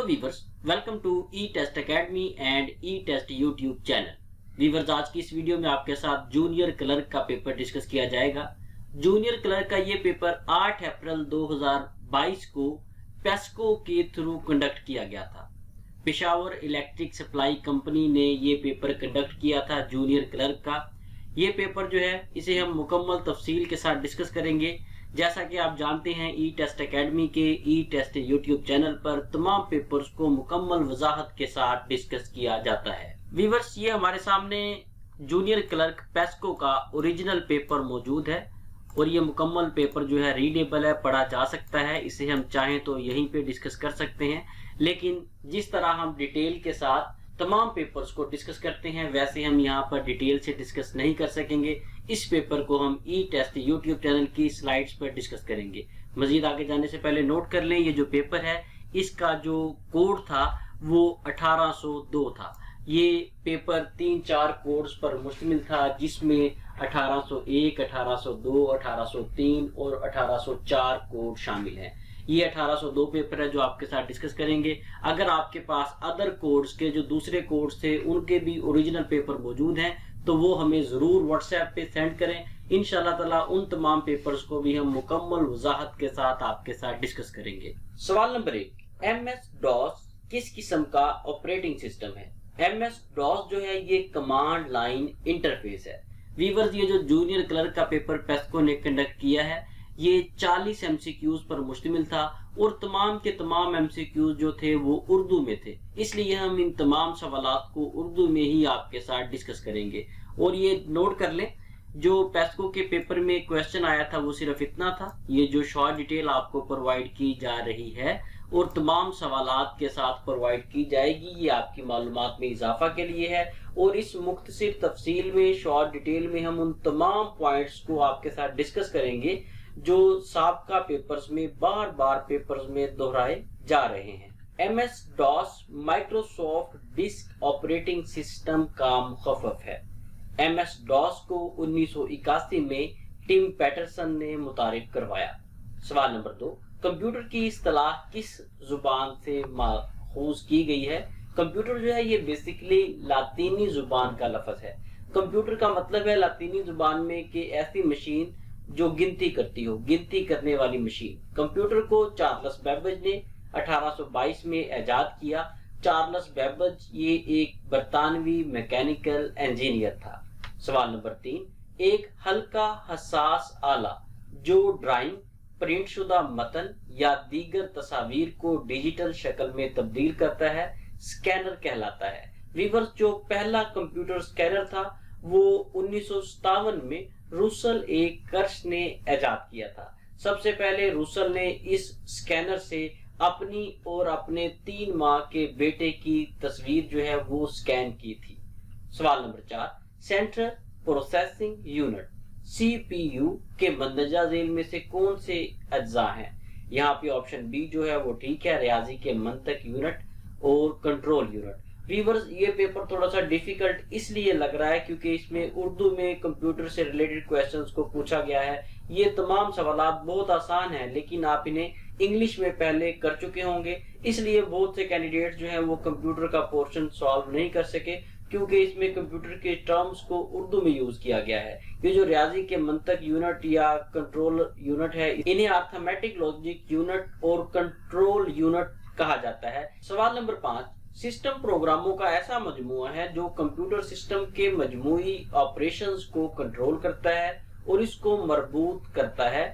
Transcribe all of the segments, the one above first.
Viewers, welcome to E test academy and E test YouTube channel. Viewers, आज की इस video में आपके साथ जूनियर क्लर्क का पेपर डिस्कस किया जाएगा। जूनियर क्लर्क का ये पेपर 8 अप्रैल 2022 को पेस्को के थ्रू कंडक्ट किया गया था। पेशावर इलेक्ट्रिक सप्लाई कंपनी ने ये पेपर कंडक्ट किया था जूनियर क्लर्क का। ये पेपर जो है इसे हम मुकम्मल तफसील के साथ डिस्कस करेंगे। जैसा कि आप जानते हैं, ई टेस्ट अकेडमी के ई टेस्ट यूट्यूब चैनल पर तमाम पेपर्स को मुकम्मल वजाहत के साथ डिस्कस किया जाता है। वीवर्स, ये हमारे सामने जूनियर क्लर्क पेस्को का ओरिजिनल पेपर मौजूद है और ये मुकम्मल पेपर जो है रीडेबल है, पढ़ा जा सकता है। इसे हम चाहें तो यहीं पे डिस्कस कर सकते हैं, लेकिन जिस तरह हम डिटेल के साथ तमाम पेपर्स को डिस्कस करते हैं वैसे हम यहाँ पर डिटेल से डिस्कस नहीं कर सकेंगे। इस पेपर को हम ई टेस्ट यूट्यूब चैनल की स्लाइड्स पर डिस्कस करेंगे। मजीद आगे जाने से पहले नोट कर लें, ये जो पेपर है इसका जो कोड था वो 1802 था। ये पेपर 3-4 कोड्स पर मुश्तमिल था, जिसमें 1801, 1802, 1803 और 1804 कोड शामिल हैं। ये 1802 पेपर है जो आपके साथ डिस्कस करेंगे। अगर आपके पास अदर कोड्स के जो दूसरे कोड्स थे उनके भी ओरिजिनल पेपर मौजूद हैं तो वो हमें जरूर व्हाट्सएप पे सेंड करें। इंशाल्लाह ताला उन तमाम पेपर्स को भी हम मुकम्मल वजाहत के साथ आपके साथ डिस्कस करेंगे। सवाल नंबर 1, MS DOS किस किस्म का ऑपरेटिंग सिस्टम है? MS DOS जो है ये कमांड लाइन इंटरफेस है। वीवर्स, ये जो जूनियर क्लर्क का पेपर पेस्को ने कंडक्ट किया है ये 40 MCQs पर मुश्तमिल था और तमाम के तमाम MCQs जो थे वो उर्दू में थे, इसलिए हम इन तमाम सवालात को उर्दू में ही आपके साथ डिस्कस करेंगे। और ये नोट कर लें, जो पेस्को के पेपर में क्वेश्चन आया था वो सिर्फ इतना था। ये जो शॉर्ट डिटेल आपको प्रोवाइड की जा रही है और तमाम सवालात के साथ प्रोवाइड की जाएगी, ये आपकी मालूमात में इजाफा के लिए है। और इस मुख्तसर तफसील में शॉर्ट डिटेल में हम उन तमाम पॉइंट्स को आपके साथ डिस्कस करेंगे जो साबका पेपर्स में बार बार पेपर्स में दोहराए जा रहे हैं। MS DOS Microsoft disk operating system का मुखफ़फ़ है। MS DOS को 1981 में टिम पैटरसन ने मुतारिफ करवाया। सवाल नंबर 2, कंप्यूटर की इस्तिलाह किस जुबान से माखूज की गई है? कंप्यूटर जो है ये बेसिकली लातीनी जुबान का लफ्ज़ है। कंप्यूटर का मतलब है लातीनी जुबान में कि ऐसी मशीन जो गिनती करती हो, गिनती करने वाली मशीन। कंप्यूटर को चार्ल्स बेबेज ने 1822 में ऐजाद किया। चार्ल्स बेबेज ये एक बरतानवी मैकेनिकल इंजीनियर था। सवाल नंबर 3, एक हल्का हसास आला जो ड्राइंग, प्रिंट शुदा मतन या दीगर तस्वीर को डिजिटल शक्ल में तब्दील करता है स्कैनर कहलाता है। वीवर्स, जो पहला कंप्यूटर स्कैनर था वो 1957 में रूसल ए कर्श ने ऐजाद किया था। सबसे पहले रूसल ने इस स्कैनर से अपनी और अपने 3 माह के बेटे की तस्वीर जो है वो स्कैन की थी। सवाल number 4, central processing unit CPU के मंदरजा झेल में से कौन से अज्जा हैं? यहाँ पे ऑप्शन बी जो है वो ठीक है, रियाजी के मंतक यूनिट और कंट्रोल यूनिट। वीवर्स, ये पेपर थोड़ा सा डिफिकल्ट इसलिए लग रहा है क्योंकि इसमें उर्दू में कंप्यूटर से रिलेटेड क्वेश्चंस को पूछा गया है। ये तमाम सवालात बहुत आसान हैं, लेकिन आप इन्हें इंग्लिश में पहले कर चुके होंगे, इसलिए बहुत से कैंडिडेट्स जो हैं वो कंप्यूटर का पोर्शन सॉल्व नहीं कर सके क्योंकि इसमें कंप्यूटर के टर्म्स को उर्दू में यूज किया गया है। ये जो रियाजी के मंतक यूनिट या कंट्रोल यूनिट है, इन्हें अर्थमेटिक लॉजिक यूनिट और कंट्रोल यूनिट कहा जाता है। सवाल नंबर 5, सिस्टम प्रोग्रामों का ऐसा मजमूआ है जो कंप्यूटर सिस्टम के मजमूई ऑपरेशंस को कंट्रोल करता है और इसको मरबूत करता है,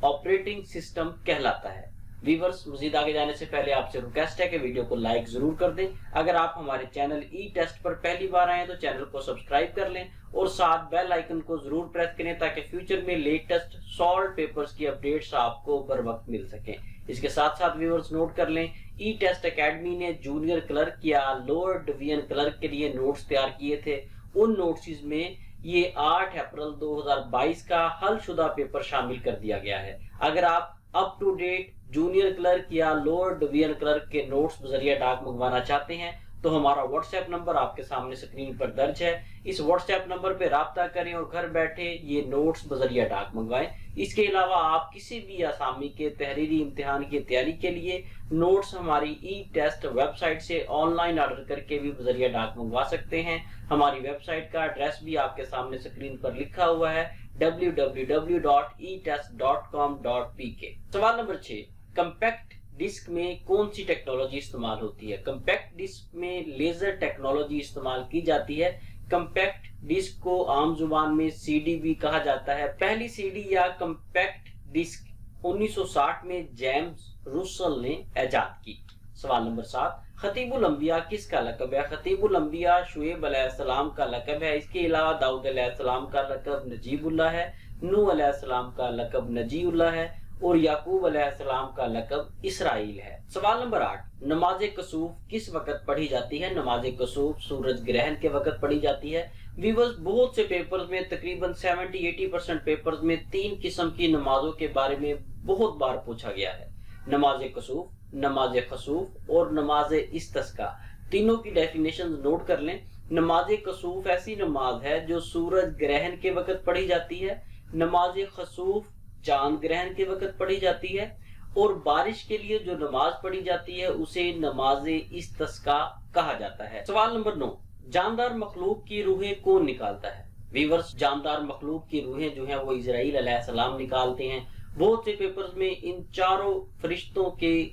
ऑपरेटिंग सिस्टम कहलाता है। वीवर्स, मजीद आगे जाने से पहले आपसे रिक्वेस्ट है कि वीडियो को लाइक जरूर कर दें। अगर आप हमारे चैनल ई टेस्ट पर पहली बार आए तो चैनल को सब्सक्राइब कर लें और साथ बेल आइकन को जरूर प्रेस करें ताकि फ्यूचर में लेटेस्ट सॉल्व पेपर्स की अपडेट्स आपको बर वक्त मिल सकें। इसके साथ साथ व्यूअर्स नोट कर लें, ई टेस्ट अकेडमी ने जूनियर क्लर्क या लोअर डिवीजन क्लर्क के लिए नोट्स तैयार किए थे। उन नोट्स में ये 8 अप्रैल 2022 का हल शुदा पेपर शामिल कर दिया गया है। अगर आप up to date junior clerk या लोअर डिवीजन क्लर्क के नोट्स बजरिया डाक मंगवाना चाहते हैं तो हमारा व्हाट्सएप नंबर आपके सामने स्क्रीन पर दर्ज है। इस व्हाट्सएप नंबर पे राब्ता करें और घर बैठे ये नोट्स बजरिया डाक मंगवाएं। इसके अलावा आप किसी भी असामी के तहरीरी इम्तिहान की तैयारी के लिए नोट्स हमारी ई टेस्ट वेबसाइट से ऑनलाइन ऑर्डर करके भी बजरिया डाक मंगवा सकते हैं। हमारी वेबसाइट का एड्रेस भी आपके सामने स्क्रीन पर लिखा हुआ है www.etest.com.pk। सवाल नंबर 6, कंपैक्ट डिस्क में कौन सी टेक्नोलॉजी इस्तेमाल होती है? कंपैक्ट डिस्क में लेजर टेक्नोलॉजी इस्तेमाल की जाती है। कंपैक्ट डिस्क को आम जुबान में सीडी भी कहा जाता है। पहली सीडी या कंपैक्ट डिस्क 1960 में जेम्स रुसल ने इजाद की। सवाल नंबर 7, खतीबुल अंबिया किसका लकब है? खतीबुल अंबिया शुएब अलैहिस्सलाम का लकब है। इसके अलावा दाऊद अलैहिस्सलाम का लकब नजीबुल्लाह है, नूह अलैहिस्सलाम का लकब नजीउल्लाह है और याकूब अलैहिस्सलाम का लकब इसराइल है। सवाल नंबर 8, नमाज कसूफ किस वक्त पढ़ी जाती है? नमाज कसूफ सूरज ग्रहण के वक्त पढ़ी जाती है। व्यूअर्स, बहुत से पेपर्स में तकरीबन 70-80% पेपर्स में 3 किस्म की नमाजों के बारे में बहुत बार पूछा गया है। नमाज कसूफ, नमाज खसूफ और नमाज इस्तिस्का। तीनों की डेफिनेशन नोट कर लें। नमाज कसूफ ऐसी नमाज है जो सूरज ग्रहण के वक्त पढ़ी जाती है। नमाज खसूफ चांद ग्रहण के वक्त पढ़ी जाती है और बारिश के लिए जो नमाज पढ़ी जाती है उसे नमाज इस्तिस्का कहा जाता है। सवाल नंबर 9, जानदार मखलूक की रूहें कौन निकालता है? व्यूअर्स, जानदार मखलूक की रूहें जो है वो इजराइल अलैहिस्सलाम निकालते हैं। बहुत से पेपर्स में इन चारों फरिश्तों के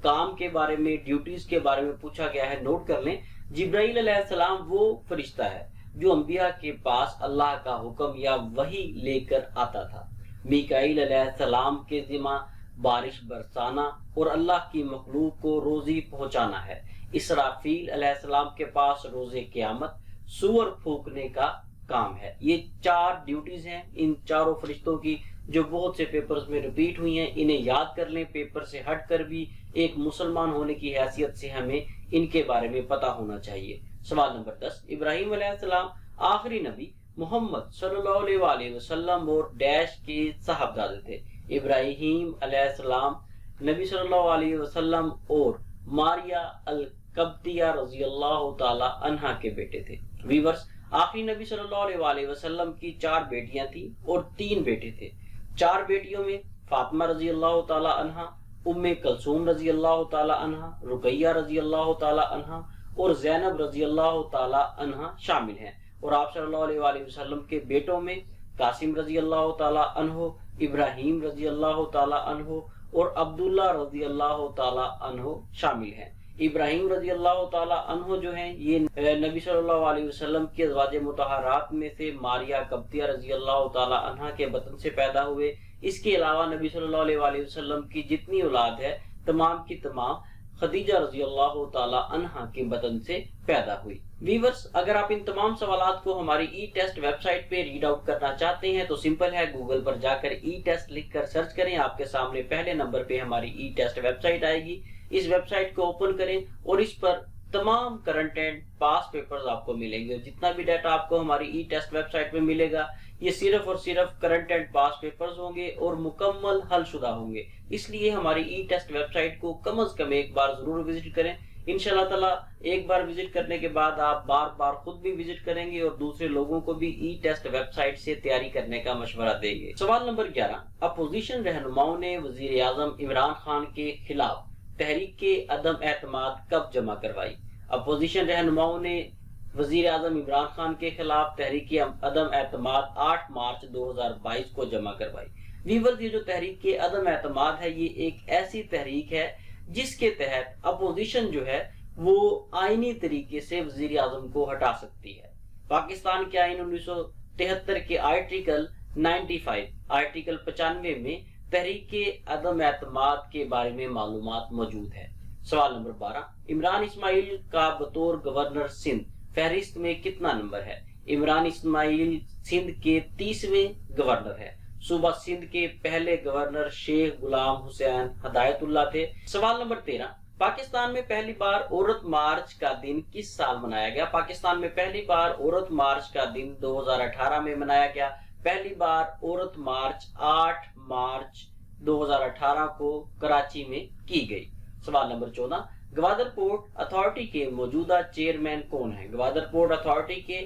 काम के बारे में, ड्यूटीज के बारे में पूछा गया है। नोट कर लें। जिब्राइल अलैहिस्सलाम वो फरिश्ता है जो अंबिया के पास अल्लाह का हुक्म या वही लेकर आता था। मीकाईल अलैहिस्सलाम के जिम्मा बारिश बरसाना और अल्लाह की मखलूक को रोजी पहुंचाना है। इसराफील अलैहिस्सलाम के पास रोजे क़यामत सूअर फूकने का काम है। ये 4 ड्यूटीज हैं इन चारों फरिश्तों की जो बहुत से पेपर्स में रिपीट हुई हैं। इन्हें याद कर लें। पेपर से हटकर भी एक मुसलमान होने की हैसियत से हमें इनके बारे में पता होना चाहिए। सवाल नंबर 10, इब्राहिम अलैहिस्सलाम आखिरी नबी मोहम्मद सल्लल्लाहु अलैहि वसल्लम और डैश के साहबजादे थे। इब्राहिम अलैहिस्सलाम नबी सल्लल्लाहु अलैहि वसल्लम और मारिया अल कब्तिया रज़ियल्लाहु ताला अन्हा के बेटे थे। व्यूअर्स, आखिरी नबी सल्लल्लाहु अलैहि वसल्लम की 4 बेटियां थी और 3 बेटे थे। 4 बेटियों में फातिमा रज़ियल्लाहु ताला अन्हा, उम्मे कलसूम रज़ियल्लाहु ताला अन्हा, रुकैया रज़ियल्लाहु ताला अन्हा और ज़ैनब रज़ियल्लाहु ताला अन्हा शामिल हैं। और आप सल्लल्लाहु अलैहि वसल्लम के बेटों में कासिम रज़ियल्लाहु ताला अन्हो, इब्राहिम रज़ियल्लाहु ताला अन्हो और अब्दुल्ला रज़ियल्लाहु ताला अन्हो शामिल हैं। इब्राहिम रज़ियल्लाहु ताला अन्हो जो हैं ये नबी सल्लल्लाहु अलैहि वसल्लम की अज़वाज मुतहरात में से मारिया कब्तिया रज़ियल्लाहु ताला अन्हा के बतन से पैदा हुए। इसके अलावा नबी सल्लल्लाहु अलैहि वसल्लम की जितनी औलाद है तमाम की तमाम खदीजा रज़ियल्लाहु ताला अन्हा के बतन से पैदा हुई। व्यूअर्स, अगर आप इन तमाम सवालात को हमारी ई टेस्ट वेबसाइट पे रीड आउट करना चाहते हैं तो सिंपल है, गूगल पर जाकर ई टेस्ट लिखकर सर्च करें। आपके सामने पहले नंबर पे हमारी ई टेस्ट वेबसाइट आएगी। इस वेबसाइट को ओपन करें और इस पर तमाम करंट एंड पास पेपर्स आपको मिलेंगे। जितना भी डाटा आपको हमारी ई टेस्ट वेबसाइट में मिलेगा ये सिर्फ और सिर्फ करंट एंड पास पेपर्स होंगे और मुकम्मल हलशुदा होंगे। इसलिए हमारी ई टेस्ट वेबसाइट को कम से कम एक बार जरूर विजिट करें। इंशाल्लाह ताला एक बार विजिट करने के बाद आप बार बार खुद भी विजिट करेंगे और दूसरे लोगों को भी ई टेस्ट वेबसाइट से तैयारी करने का मशवरा देंगे। सवाल नंबर 11, अपोजिशन रहनुमाओं ने वजीर आजम इमरान खान के खिलाफ तहरीक अदम एतमाद कब जमा करवाई? अपोजिशन रहनुमाओं ने वजीर आजम इमरान खान के खिलाफ तहरीक अदम एतमाद 8 मार्च 2022 को जमा करवाई। व्यूअर्स, ये जो तहरीक अदम एतमाद है ये एक ऐसी तहरीक है जिसके तहत अपोजिशन जो है वो आईनी तरीके से वजीर आजम को हटा सकती है। पाकिस्तान के आईन 1973 के आर्टिकल 95 में तहरीक अदम एतमाद के बारे में मालूमात मौजूद है। सवाल नंबर 12, इमरान इस्माइल का बतौर गवर्नर सिंध फहरिस्त में कितना नंबर है? इमरान इस्माइल सिंध के 30वें गवर्नर है। सूबा सिंध के पहले गवर्नर शेख गुलाम हुसैन हदायतुल्लाह थे। सवाल नंबर 13, पाकिस्तान में पहली बार औरत मार्च का दिन किस साल मनाया गया? पाकिस्तान में पहली बार औरत मार्च का दिन 2018 में मनाया गया। पहली बार औरत मार्च 8 मार्च 2018 को कराची में की गई। सवाल नंबर 14, ग्वादर पोर्ट अथॉरिटी के मौजूदा चेयरमैन कौन है? ग्वादर पोर्ट अथॉरिटी के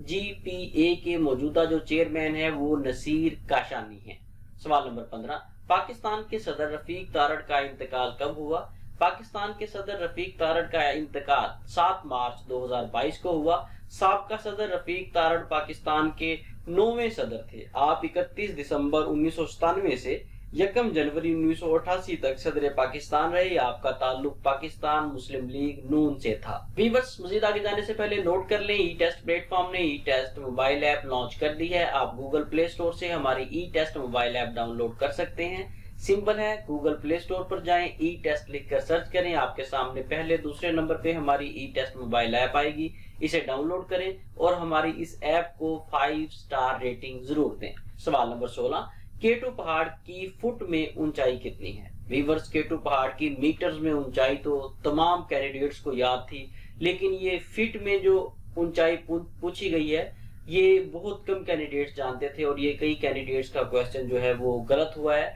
GPA के मौजूदा जो चेयरमैन है वो नसीर काशानी है। सवाल नंबर 15, पाकिस्तान के सदर रफीक तारड़ का इंतकाल कब हुआ? पाकिस्तान के सदर रफीक तारड़ का इंतकाल 7 मार्च 2022 को हुआ। साबका सदर रफीक तारड़ पाकिस्तान के 9वें सदर थे। आप 31 दिसंबर 1997 से 1 जनवरी 1988 तक सदर पाकिस्तान रहे। आपका ताल्लुक पाकिस्तान मुस्लिम लीग नून से था। व्यूअर्स, मजीद आगे जाने से पहले नोट कर लें, ई टेस्ट प्लेटफॉर्म ने ई टेस्ट मोबाइल ऐप लॉन्च कर दी है। आप गूगल प्ले स्टोर से हमारी ई टेस्ट मोबाइल ऐप डाउनलोड कर सकते हैं। सिंपल है, गूगल प्ले स्टोर पर जाएं, ई टेस्ट लिखकर सर्च करें, आपके सामने पहले दूसरे नंबर पे हमारी ई टेस्ट मोबाइल ऐप आएगी। इसे डाउनलोड करें और हमारी इस ऐप को 5 स्टार रेटिंग जरूर दें। सवाल नंबर 16, K2 पहाड़ की फुट में ऊंचाई कितनी है? व्यूअर्स, K2 पहाड़ की मीटर्स में ऊंचाई तो तमाम कैंडिडेट्स को याद थी, लेकिन ये फीट में जो ऊंचाई पूछी गई है ये बहुत कम कैंडिडेट्स जानते थे और ये कई कैंडिडेट्स का क्वेश्चन जो है वो गलत हुआ है।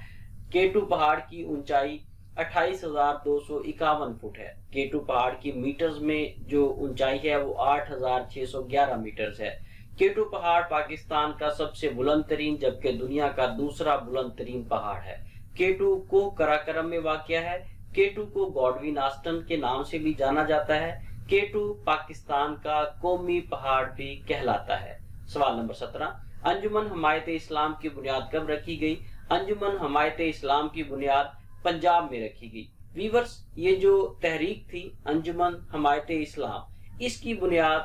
K2 पहाड़ की ऊंचाई 28,251 फुट है। K2 पहाड़ की मीटर्स में जो ऊंचाई है वो 8,611 मीटर्स है। K2 पहाड़ पाकिस्तान का सबसे बुलंद तरीन जबकि दुनिया का दूसरा बुलंद तरीन पहाड़ है। K2 को कराकरम में वाक़या है। K2 को गॉडविन आस्टन के नाम से भी जाना जाता है। K2 पाकिस्तान का कौमी पहाड़ भी कहलाता है। सवाल नंबर 17, अंजुमन हमायत इस्लाम की बुनियाद कब रखी गई? अंजुमन हमायत इस्लाम की बुनियाद पंजाब में रखी गई। व्यूअर्स, ये जो तहरीक थी अंजुमन हमायत इस्लाम, इसकी बुनियाद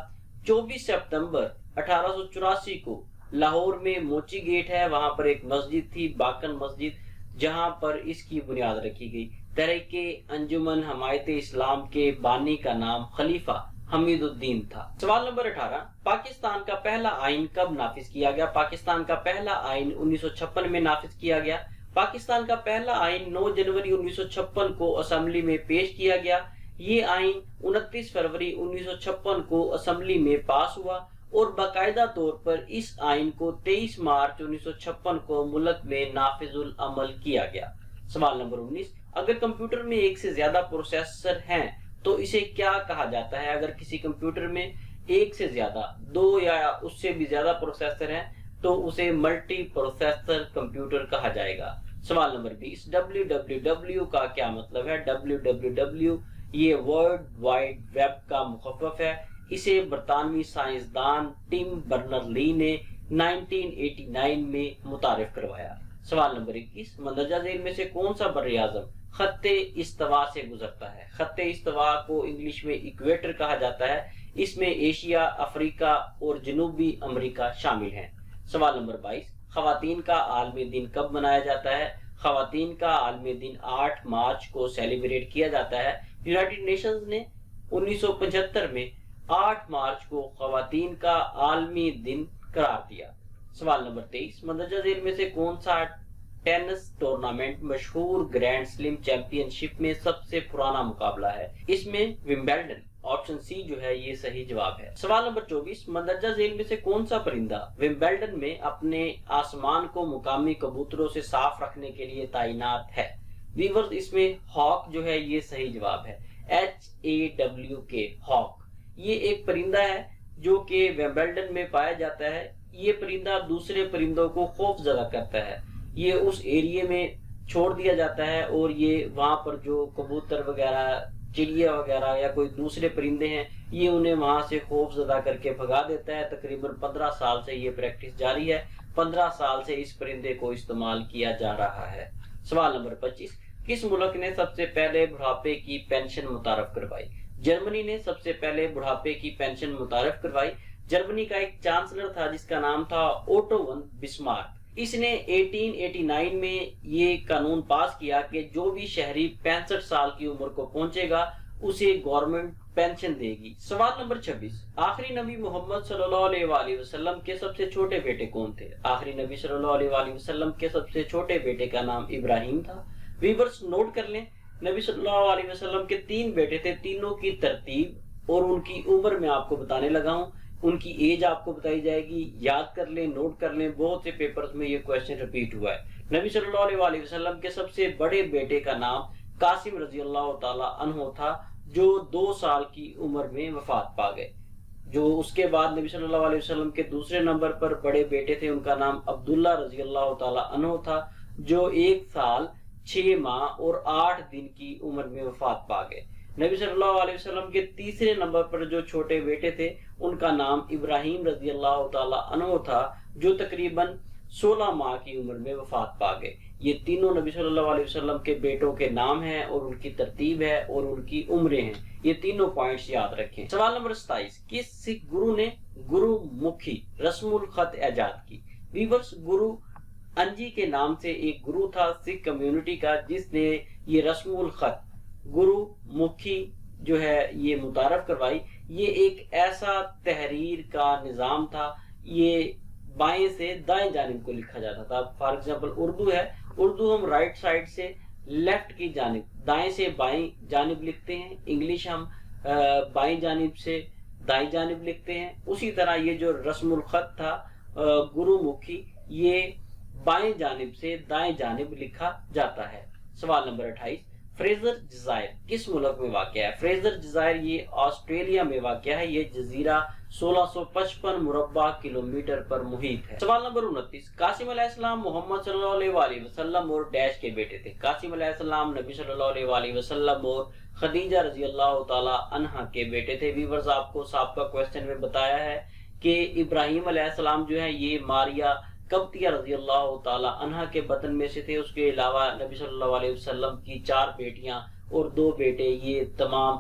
24 सितंबर 1884 को लाहौर में मोची गेट है, वहां पर एक मस्जिद थी बाकन मस्जिद, जहां पर इसकी बुनियाद रखी गई। तहरीक अंजुमन हमायत इस्लाम के बानी का नाम खलीफा हमीदुद्दीन था। सवाल नंबर 18, पाकिस्तान का पहला आइन कब नाफिज किया गया? पाकिस्तान का पहला आइन 1956 में नाफिज किया गया। पाकिस्तान का पहला आइन 9 जनवरी 1956 को असेंबली में पेश किया गया। ये आइन 29 फरवरी 1956 को असेंबली में पास हुआ और बाकायदा तौर पर इस आइन को 23 मार्च 1956 को मुल्क में नाफिजुल अमल किया गया। सवाल नंबर 19, अगर कंप्यूटर में एक से ज्यादा प्रोसेसर हैं तो इसे क्या कहा जाता है? अगर किसी कंप्यूटर में एक से ज्यादा, 2 या उससे भी ज्यादा प्रोसेसर हैं तो उसे मल्टी प्रोसेसर कंप्यूटर कहा जाएगा। सवाल नंबर 20, www का क्या मतलब है? www ये वर्ल्ड वाइड वेब का मुखफ़्फ़ है। इसे बरतानवी साइंसदान टिम बर्नर ली ने 1989 में मुतारिफ करवाया। सवाल नंबर 21, मंदरजा झील में से कौन सा बर्रे आज़म खत्ते इस्तवा से गुजरता है? खत्ते इस्तवा को इंग्लिश में इक्वेटर कहा जाता है। इसमें एशिया, अफ्रीका और जनूबी अमेरिका शामिल हैं। सवाल नंबर 22, खवातीन का आलमी दिन कब मनाया जाता है? खवातीन का आलमी दिन 8 मार्च को सेलिब्रेट किया जाता है। यूनाइटेड नेशंस ने 1975 में 8 मार्च को खवातीन का आलमी दिन करार दिया। सवाल नंबर 23, मंदरजा झील में से कौन सा टेनिस टूर्नामेंट मशहूर ग्रैंड स्लैम चैंपियनशिप में सबसे पुराना मुकाबला है? इसमें विंबलडन, ऑप्शन सी जो है ये सही जवाब है। सवाल नंबर 24, मंदरजा झील में से कौन सा परिंदा विंबलडन में अपने आसमान को मुकामी कबूतरों से साफ रखने के लिए तैनात है? व्यूअर्स, इसमें हॉक जो है ये सही जवाब है। HAWK, hawk. ये एक परिंदा है जो कि विंबलडन में पाया जाता है। ये परिंदा दूसरे परिंदों को खौफजदा करता है। ये उस एरिया में छोड़ दिया जाता है और ये वहां पर जो कबूतर वगैरह, चिड़िया वगैरह या कोई दूसरे परिंदे हैं, ये उन्हें वहां से खौफजदा करके भगा देता है। तकरीबन 15 साल से ये प्रैक्टिस जारी है। 15 साल से इस परिंदे को इस्तेमाल किया जा रहा है। सवाल नंबर 25, किस मुल्क ने सबसे पहले बुढ़ापे की पेंशन मुतारफ करवाई? जर्मनी ने सबसे पहले बुढ़ापे की पेंशन मुतारफ करवाई। जर्मनी का एक चांसलर था जिसका नाम था ओटो वन बिस्मार्क। इसने 1889 में ये कानून पास किया कि जो भी शहरी 65 साल की उम्र को पहुंचेगा उसे गवर्नमेंट पेंशन देगी। सवाल नंबर 26, आखिरी नबी मोहम्मद सल्लल्लाहु अलैहि वसल्लम के सबसे छोटे बेटे कौन थे? आखिरी नबी सल्लल्लाहु अलैहि वसल्लम के सबसे छोटे बेटे का नाम इब्राहिम था। व्यूअर्स, नोट कर लें, नबी सल्लल्लाहु अलैहि वसल्लम के 3 बेटे थे। तीनों की तरतीब और उनकी उम्र में आपको बताने लगा हूं। उनकी एज आपको बताई जाएगी। याद कर लें, नोट कर लें, बहुत से पेपर्स में ये क्वेश्चन रिपीट हुआ है। नबी सल्लल्लाहु अलैहि वसल्लम के सबसे बड़े बेटे का नाम कासिम रजी अल्लाह ताला अन्हु था, جو 2 سال کی عمر میں وفات پا گئے۔ جو اس کے بعد نبی صلی اللہ علیہ وسلم کے دوسرے نمبر پر بڑے بیٹے تھے، ان کا نام عبداللہ رضی اللہ تعالی عنہ تھا، جو 1 سال 6 ماہ اور 8 دن کی عمر میں وفات پا گئے۔ نبی صلی اللہ علیہ وسلم کے تیسرے نمبر پر جو چھوٹے بیٹے تھے ان کا نام ابراہیم رضی اللہ تعالی عنہ تھا، جو تقریباً 16 ماہ کی عمر میں وفات پا گئے۔ یہ تینوں نبی صلی اللہ علیہ وسلم کے بیٹوں کے نام ہیں اور ان کی ترتیب ہے اور ان کی عمریں ہیں۔ یہ تینوں پوائنٹس یاد رکھیں۔ سوال نمبر 27، کس سکھ گرو نے گرو مکھی رسم الخط ایجاد کی؟ ویورز، گرو انجی کے نام سے ایک گرو تھا سکھ کمیونٹی کا، جس نے یہ رسم الخط گرو مکھی جو ہے یہ متعارف کروائی۔ یہ ایک ایسا تحریر کا نظام تھا، یہ بائیں سے دائیں جانب کو لکھا جاتا تھا۔ فار ایگزامپل اردو ہے، اردو ہم رائٹ سائڈ سے لیفٹ کی جانب، دائیں سے بائیں جانب لکھتے ہیں۔ انگلش ہم بائیں جانب سے دائیں جانب لکھتے ہیں۔ اسی طرح یہ جو رسم الخط تھا گرو مکھی، یہ بائیں جانب سے دائیں جانب لکھا جاتا ہے۔ سوال نمبر 28، فریزر جزائر کس ملک میں واقع ہے؟ فریزر جزائر یہ آسٹریلیا میں واقع ہے۔ یہ جزیرہ 1655 مربع کلومیٹر پر محیط ہے۔ سوال نمبر 29، قاسم علیہ السلام محمد صلی اللہ علیہ وسلم اور ڈیش کے بیٹے تھے۔ قاسم علیہ السلام نبی صلی اللہ علیہ وسلم اور خدیجہ رضی اللہ تعالی عنہا کے بیٹے تھے۔ ویورز، آپ کو سابقہ کویسچن میں بتایا ہے کہ ابراہیم علیہ السلام جو ہے یہ ماریا قبطیہ رضی اللہ تعالی عنہا کے بطن میں سے تھے۔ اس کے علاوہ نبی صلی اللہ علیہ وسلم کی 4 بیٹیاں اور 2 بیٹے، یہ تمام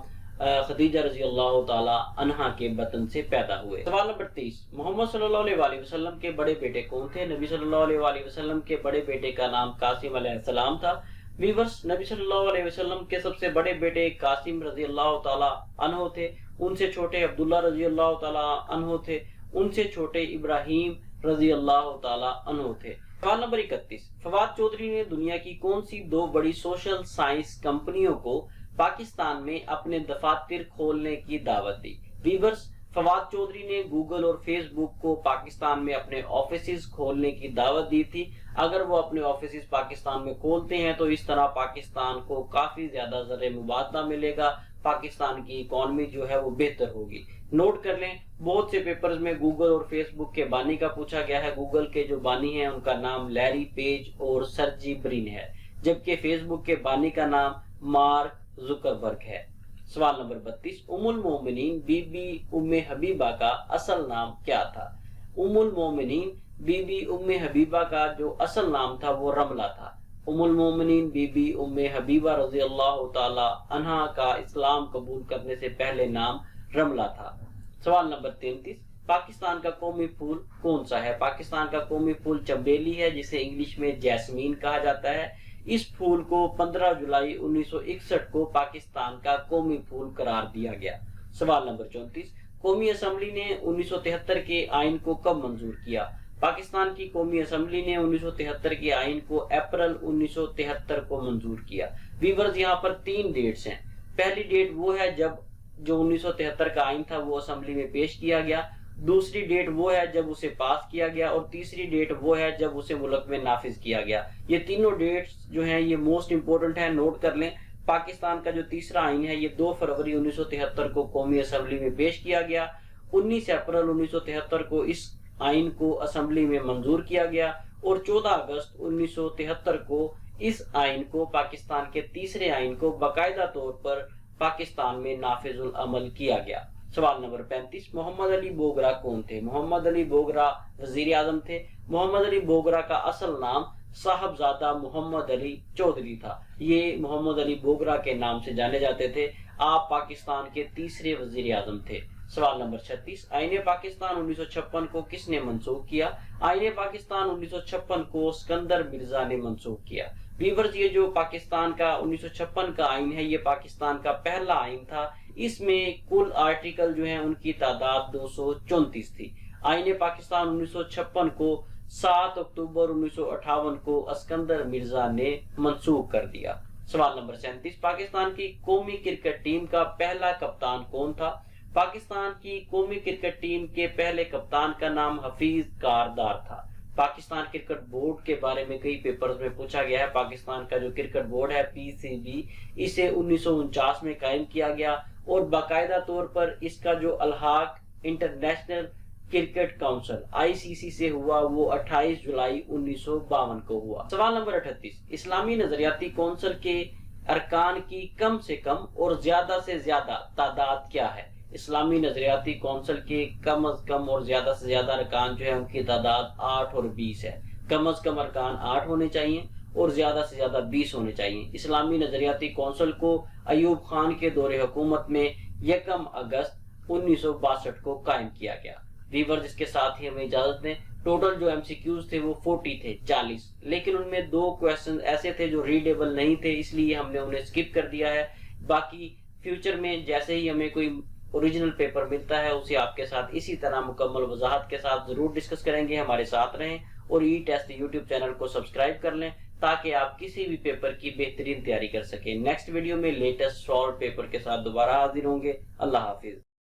خدیجہ رضی اللہ تعالی عنہا کے بطن سے پیدا ہوئے۔ سوال نمبر 30، محمد صلی اللہ علیہ وسلم کے بڑے بیٹے کون تھے؟ نبی صلی اللہ علیہ وسلم کے بڑے بیٹے کا نام قاسم علیہ السلام تھا۔ ویورز، نبی صلی اللہ علیہ وسلم کے سب سے بڑے بیٹے قاسم رضی اللہ تعالی عنہ تھے، ان سے چھوٹے عبداللہ رضی اللہ تعالی عنہ تھے، ان سے چھوٹے ابراہیم رضی اللہ تعالی عنہ تھے۔ سوال نمبر 31، فواد چودھری نے دنیا کی کون سی 2 بڑی سوشل سائنس کمپنیوں کو پاکستان میں اپنے دفاتر کھولنے کی دعوت دی؟ ویورز، فواد چودھری نے گوگل اور فیس بک کو پاکستان میں اپنے آفیسز کھولنے کی دعوت دی تھی۔ اگر وہ اپنے آفیسز پاکستان میں کھولتے ہیں تو اس طرح پاکستان کو کافی زیادہ زر مبادلہ ملے گا، پاکستان کی اکانومی جو ہے وہ بہتر ہوگی۔ نوٹ کر لیں، بہت سے پیپرز میں گوگل اور فیس بک کے بانی کا پوچھا گیا ہے۔ گوگل کے جو بانی ہیں ان کا نام لیری پیج اور سرجی برین ہے، جبکہ فیس بک کے بانی کا نام مارک زکربرگ ہے۔ سوال نمبر 32، ام المومنین بی بی ام حبیبہ کا اصل نام کیا تھا؟ ام المومنین بی بی ام حبیبہ کا جو اصل نام تھا وہ رملہ تھا۔ ام المومنین بی بی ام حبیبہ رضی اللہ تعالی عنہا کا اسلام قبول کرنے سے پہلے نام رملہ تھا۔ سوال نمبر 33، پاکستان کا قومی پھول کون سا ہے؟ پاکستان کا قومی پھول چنبیلی ہے، جسے انگلش میں جیسمین کہا جاتا ہے۔ اس پھول کو 15 جولائی 1961 کو پاکستان کا قومی پھول قرار دیا گیا۔ سوال نمبر 34، قومی اسمبلی نے 1973 کے آئین کو کب منظور کیا؟ پاکستان کی قومی اسمبلی نے 1973 کے آئین کو اپریل 1973 کو منظور کیا۔ ویورز، یہاں پر 3 ڈیٹس ہیں۔ پہلی ڈیٹ وہ ہے جب جو 1973 کا آئین تھا وہ اسمبلی میں پیش کیا گیا، دوسری ڈیٹ وہ ہے جب اسے پاس کیا گیا، اور تیسری ڈیٹ وہ ہے جب اسے ملک میں نافذ کیا گیا۔ یہ تینوں ڈیٹس جو ہیں یہ موسٹ امپورٹنٹ ہیں، نوٹ کر لیں۔ پاکستان کا جو تیسرا آئین ہے یہ 2 فروری 1973 کو قومی اسمبلی میں پیش کیا گیا۔ 19 اپریل 1973 کو اس آئین کو اسمبلی میں منظور کیا گیا، اور 14 اگست 1973 کو اس آئین کو، پاکستان کے تیسرے آئین کو باقاعدہ طور پر پاکستان میں نافذ العمل کیا گیا۔ سوال نمبر 35، محمد علی بوگرا کون تھے؟ محمد علی بوگرا وزیر اعظم تھے۔ محمد علی بوگرا کا اصل نام صاحبزادہ محمد علی چودھری تھا۔ یہ محمد علی بوگرا کے نام سے جانے جاتے تھے۔ آپ پاکستان کے تیسرے وزیر اعظم تھے۔ سوال نمبر 36، آئین پاکستان 1956 کو کس نے منسوخ کیا؟ آئین پاکستان 1956 کو اسکندر مرزا نے منسوخ کیا۔ ویورز، یہ جو پاکستان کا 1956 کا آئین ہے یہ پاکستان کا پہلا آئین تھا۔ اس میں کل آرٹیکل جو ہیں ان کی تعداد 234 تھی۔ آئین پاکستان 1956 کو 7 اکتوبر 1958 کو اسکندر مرزا نے منسوخ کر دیا۔ سوال نمبر 37، پاکستان کی قومی کرکٹ ٹیم کا پہلا کپتان کون تھا؟ پاکستان کی قومی کرکٹ ٹیم کے پہلے کپتان کا نام حفیظ کاردار تھا۔ پاکستان کرکٹ بورڈ کے بارے میں کئی پیپرز میں پوچھا گیا ہے. پاکستان کا جو کرکٹ بورڈ ہے PCB اسے 1949 میں قائم کیا گیا اور باقاعدہ طور پر اس کا جو الحاق انٹرنیشنل کرکٹ کونسل ICC سے ہوا وہ 28 جولائی 1952 کو ہوا. سوال نمبر 38. اسلامی نظریاتی کونسل کے ارکان کی کم سے کم اور زیادہ سے زیادہ تعداد کیا ہے؟ اسلامی نظریاتی کونسل کے کم از کم اور زیادہ سے زیادہ ارکان جو ہے ان کی تعداد 8 اور 20 ہے. کم از کم ارکان 8 ہونے چاہیے اور زیادہ سے زیادہ 20 ہونے چاہیے. اسلامی نظریاتی کونسل کو ایوب خان کے دور حکومت میں 1 اگست 1962 کو قائم کیا گیا. ویورز اس کے ساتھ ہی ہمیں اجازت دیں. ٹوٹل جو MCQs تھے وہ 40 تھے 40، لیکن ان میں 2 کویسچن ایسے تھے جو ریڈیبل نہیں تھے، اس لیے ہم نے انہیں اسکپ کر دیا ہے. باقی فیوچر میں جیسے ہی ہمیں کوئی اوریجنل پیپر ملتا ہے اسے آپ کے ساتھ اسی طرح مکمل وضاحت کے ساتھ ضرور ڈسکس کریں گے. ہمارے ساتھ رہیں اور ٹیسٹ یوٹیوب چینل کو سبسکرائب کر لیں تاکہ آپ کسی بھی پیپر کی بہترین تیاری کر سکیں. نیکسٹ ویڈیو میں لیٹسٹ سالو پیپر کے ساتھ دوبارہ حاضر ہوں گے. اللہ حافظ.